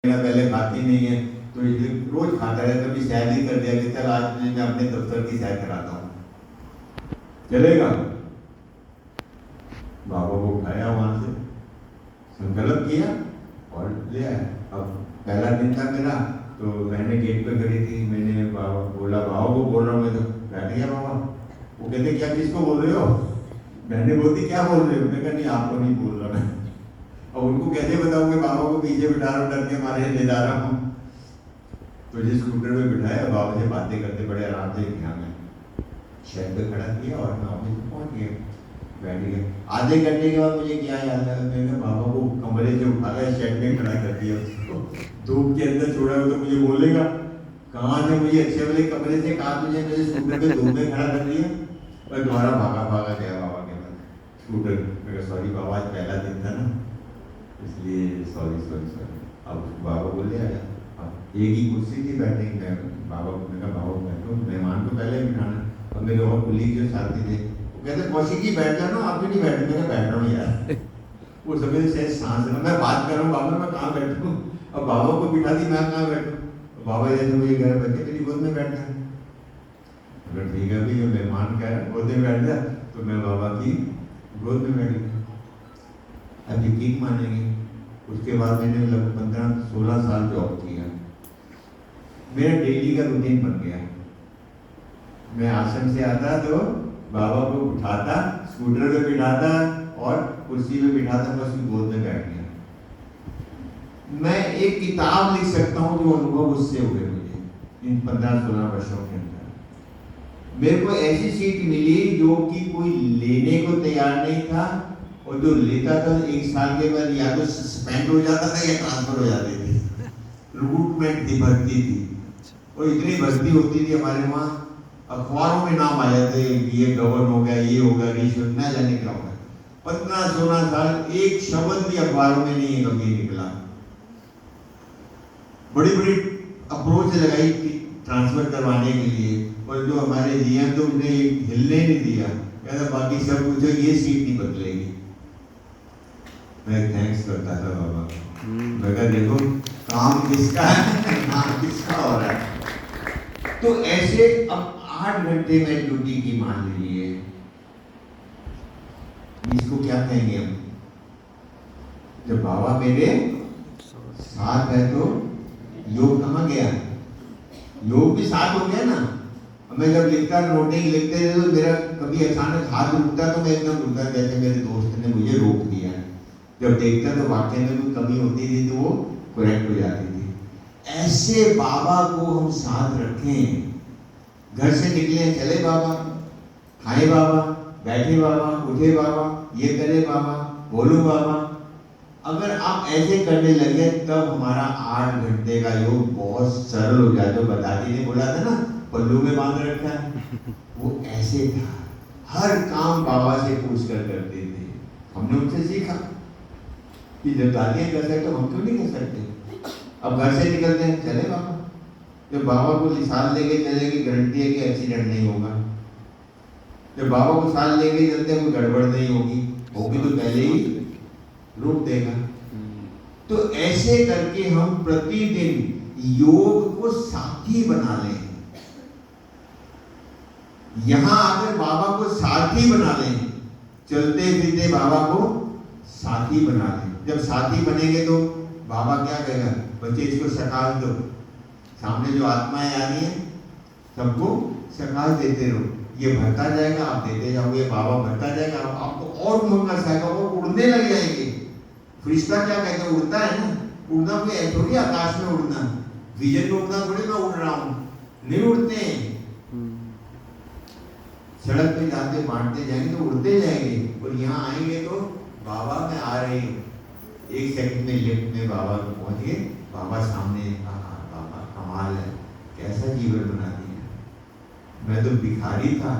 पहले खाती नहीं है तो रोज खाता है, कभी सैर ही कर दिया कि चल आज मैं अपने दफ्तर की सैर कराता हूँ, चलेगा। बाबा को उठाया वहां से, संकल्प किया और ले आया। अब पहला दिन था मेरा, तो मैंने गेट पे खड़ी थी, मैंने बाबा बोला, बाबा को बोल रहा हूँ मैं, तो बैठ गया बाबा। वो कहते क्या किसको बोल रहे हो? मैंने बोलती क्या बोल रहे हो? मैं कहा नहीं आपको नहीं बोल रहा मैं। और उनको कैसे बताऊंगे बाबा को पीछे बिठा रहा हूँ, डर के मारे ले जा रहा हूँ। तो जिस स्कूटर में बिठाया, बाबा से बातें करते बड़े आराम से गया मैं, शेड पे खड़ा किया और मैं ऑफिस में पहुंच गया, बैठ गया। आधे घंटे के बाद मुझे क्या याद है, मैंने बाबा को कमरे से उठा कर शेड में खड़ा कर दिया, धूप के अंदर छोड़ा हो तो मुझे बोलेगा कहाँ से मुझे अच्छे वाले कमरे से कहा तुझे मेरे स्कूटर पे धूप में खड़ा कर दिया। और दोबारा भागा गया बाबा के पास स्कूटर। मेरा सॉरी बाबा, आज पहला दिन था ना, इसलिए सॉरी। अब बाबा बोले आया, अब एक ही कुर्सी थी बैठे, मैं बाबा को कहा बाबा बैठो, मेहमान को पहले बिठाना। और मेरे और कुलीग जो साथी थे वो कहते कौशिक जी बैठ जाओ ना, आप भी नहीं बैठे। मैं बैठ रहा हूँ यार। वो समय से सांस लेना, मैं बात कर रहा हूँ, बाबा मैं कहाँ बैठूँ? अब बाबा को बिठा दी, मैं कहाँ बैठूँ? बाबा जैसे मुझे घर बच्चे तेरी गोद में बैठ जाए, अगर ठीक है भी मेहमान कह रहा गोद में बैठ जा, तो मैं बाबा की गोद में बैठ गया। अब यकीन मानेंगे, उसके बाद मैंने लगभग 15-16 साल जॉब किया। मेरा डेली का रूटीन बन गया। मैं आश्रम से आता तो बाबा को उठाता, स्कूटर पे बिठाता और कुर्सी पे बिठाता, मैं उसकी गोद में बैठ गया। मैं एक किताब लिख सकता हूँ जो अनुभव उससे हुए मुझे इन 15-16 वर्षों के अंदर। मेरे को ऐसी सीट मिली जो कि कोई लेने को तैयार नहीं था, और जो लेता था 1 साल के बाद या तो सस्पेंड हो जाता था या ट्रांसफर हो जाती थी। रिक्रूटमेंट थी, भर्ती थी, और इतनी भर्ती होती थी हमारे वहाँ, अखबारों में नाम आ जाते कि ये गवर्न हो गया, ये होगा, रिश्वत न जाने क्या होगा। 15-16 साल एक शब्द भी अखबारों में नहीं कभी निकला। बड़ी बड़ी अप्रोच लगाई ट्रांसफर करवाने के लिए, और जो हमारे जीएम तो उन्हें हिलने नहीं दिया, कहता बाकी सब कुछ ये सीट नहीं बदलेगी। मैं थैंक्स करता था बाबा, मैं कहा देखो काम किसका है, काम किसका हो रहा है। तो ऐसे अब 8 घंटे में ड्यूटी की मान लीजिए, इसको क्या कहेंगे हम? जब बाबा मेरे साथ है तो योग कहाँ गया? योग भी साथ हो गया ना। मैं जब लिखता, नोटिंग लिखते थे तो मेरा कभी अचानक हाथ रुकता तो मैं एकदम रुकता, जैसे मेरे दोस्त ने मुझे रोक दिया। जब देखता तो वाक्य में कोई कमी होती थी तो वो करेक्ट हो जाती थी। ऐसे बाबा को हम साथ रखें। घर से निकले, चले बाबा, खाए बाबा, बैठे बाबा, उठे बाबा, ये करे बाबा, बोलो बाबा। अगर आप ऐसे करने लगे तब हमारा 8 घंटे का योग बहुत सरल हो जाए। जो बताती ने बोला था ना पल्लू में बांध रखा है, वो ऐसे था। हर काम बाबा से पूछ कर करते थे। हमने उनसे सीखा कि जब दादियाँ कर सकते तो हम क्यों नहीं कर सकते। अब घर से निकलते हैं, चले बाबा। जब बाबा को साथ लेके चलेगी, गारंटी है कि एक्सीडेंट नहीं होगा। जब बाबा को साथ लेके चलते कोई गड़बड़ नहीं होगी, होगी तो पहले ही रोक देगा। तो ऐसे करके हम प्रतिदिन योग को साथी बना लें। यहां आकर बाबा को साथी बना लें, चलते फिरते बाबा को साथी बना लें। जब साथी बनेंगे तो बाबा क्या कहेगा, बच्चे इसको सकाल दो, सामने जो आत्माएं आ रही है सबको सकाल देते रहो, ये भरता जाएगा, आप देते जाओगे, बाबा भरता जाएगा, आपको और मंगल जाएगा, वो उड़ने लग जाएंगे। फरिश्ता क्या कहते हैं, उड़ता है ना। उड़ना कोई थोड़ी आकाश में उड़ना, विजन में उड़ना थोड़ी मैं उड़ रहा हूँ, नहीं उड़ते हैं। सड़क पे जाते बांटते जाएंगे तो उड़ते जाएंगे, और यहाँ आएंगे तो बाबा मैं आ रही हूँ, 1 सेकंड में लिफ्ट में बाबा पहुंच गए, बाबा सामने। बाबा कमाल है, कैसा जीवन बना दिया। मैं तो भिखारी था,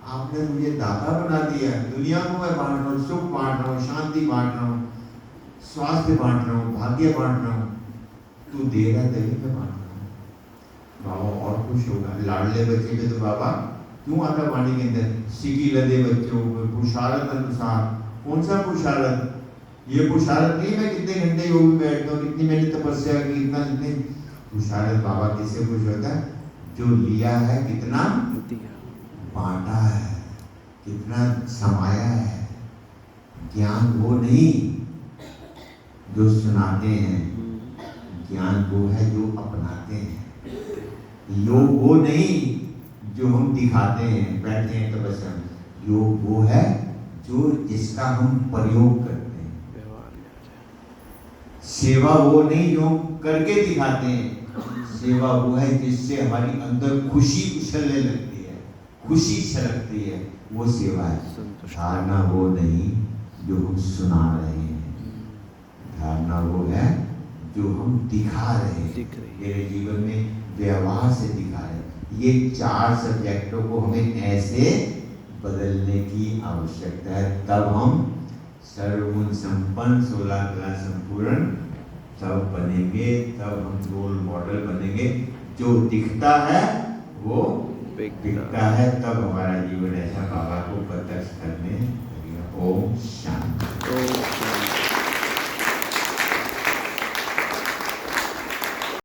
आपने मुझे दाता बना दिया। दुनिया को मैं बांट रहा हूँ, सुख बांट रहा हूँ, शांति बांट रहा हूँ, स्वास्थ्य बांट रहा हूँ, भाग्य बांट रहा हूँ, तू दे रहा तभी मैं बांट रहा हूँ। बाबा और खुश होगा। लाडले बच्चे पे तो बाबा क्यों आता वाणी के अंदर, सिकी लदे बच्चों पुरुषार्थ अनुसार। कौन सा पुरुषार्थ? ये पुरुषार्थ नहीं मैं कितने घंटे योग में बैठता हूँ, कितनी मैंने तपस्या की, कितना कितने पुरुषार्थ बाबा किससे खुश होता है? जो लिया है कितना बांटा है, कितना समाया है। ज्ञान वो नहीं जो सुनाते हैं, ज्ञान वो है जो अपनाते हैं। योग वो नहीं जो हम दिखाते हैं, बैठे हैं तपस्या में। योग वो है जो जिसका हम प्रयोग करते हैं। सेवा वो नहीं जो हम करके दिखाते हैं, सेवा वो है जिससे हमारी अंदर खुशी उछलने लगती है, खुशी छलकती है, वो सेवा है। धारणा वो नहीं जो हम सुना रहे हैं, धारणा वो है जो हम दिखा रहे हैं, मेरे जीवन में व्यवहार से दिखा रहे हैं। ये 4 सब्जेक्टों को हमें ऐसे बदलने की आवश्यकता है, तब हम सर्वगुण संपन्न 16 कला संपूर्ण तब बनेंगे, तब हम रोल मॉडल बनेंगे। जो दिखता है वो दिखता है, तब हमारा जीवन ऐसा बाबा